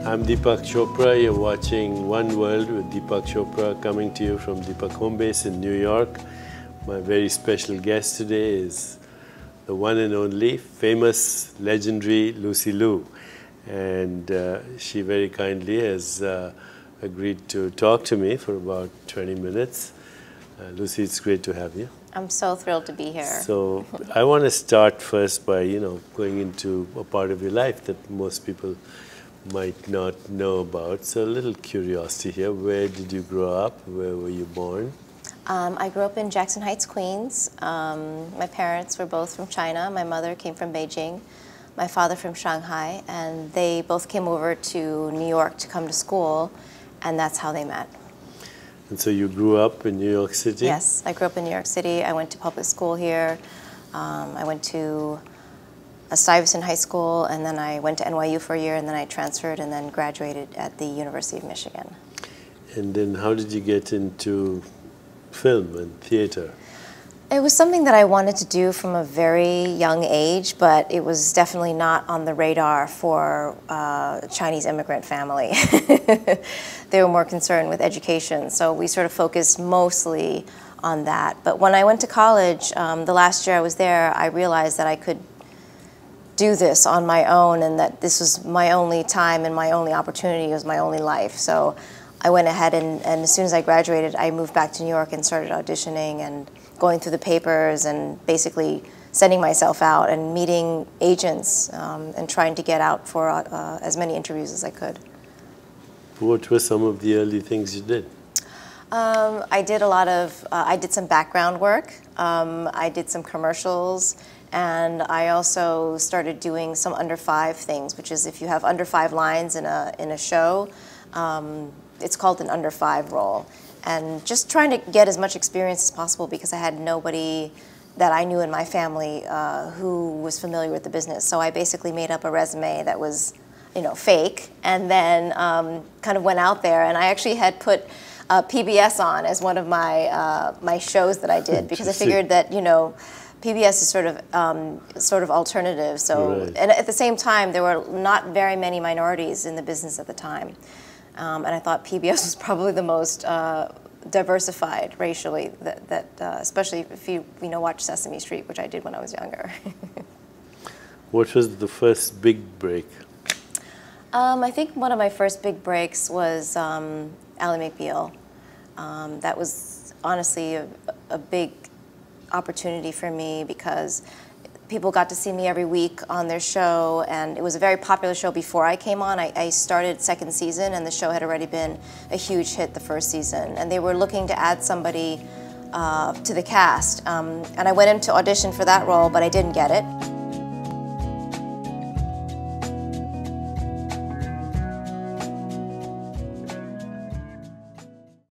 I'm Deepak Chopra. You're watching One World with Deepak Chopra, coming to you from Deepak home base in New York. My very special guest today is the one and only, famous, legendary Lucy Liu. And she very kindly has agreed to talk to me for about 20 minutes. Lucy, it's great to have you. I'm so thrilled to be here. So I want to start first by, going into a part of your life that most people might not know about. So a little curiosity here. Where did you grow up? Where were you born? I grew up in Jackson Heights, Queens. My parents were both from China. My mother came from Beijing, my father from Shanghai, and they both came over to New York to come to school, and that's how they met. And so you grew up in New York City? Yes, I grew up in New York City. I went to public school here. I went to Stuyvesant High School, and then I went to NYU for a year, and then I transferred and then graduated at the University of Michigan. And then how did you get into film and theater? It was something that I wanted to do from a very young age, but it was definitely not on the radar for a Chinese immigrant family. They were more concerned with education, so we sort of focused mostly on that. But when I went to college, the last year I was there, I realized that I could do this on my own, and that this was my only time and my only opportunity, it was my only life. So I went ahead and as soon as I graduated, I moved back to New York and started auditioning and going through the papers and basically sending myself out and meeting agents and trying to get out for as many interviews as I could. What were some of the early things you did? I did a lot of, I did some background work, I did some commercials, and I also started doing some under 5 things, which is if you have under 5 lines in a show, it's called an under 5 role. And just trying to get as much experience as possible because I had nobody that I knew in my family who was familiar with the business. So I basically made up a resume that was, fake, and then kind of went out there. And I actually had put PBS on as one of my shows that I did because I figured that, PBS is sort of alternative. So, right. And at the same time, there were not very many minorities in the business at the time. And I thought PBS was probably the most diversified racially, especially if you watch Sesame Street, which I did when I was younger. What was the first big break? I think one of my first big breaks was Ally McBeal. That was honestly a big opportunity for me because people got to see me every week on their show, and it was a very popular show before I came on. I started second season, and the show had already been a huge hit the first season, and they were looking to add somebody to the cast. And I went in to audition for that role, but I didn't get it.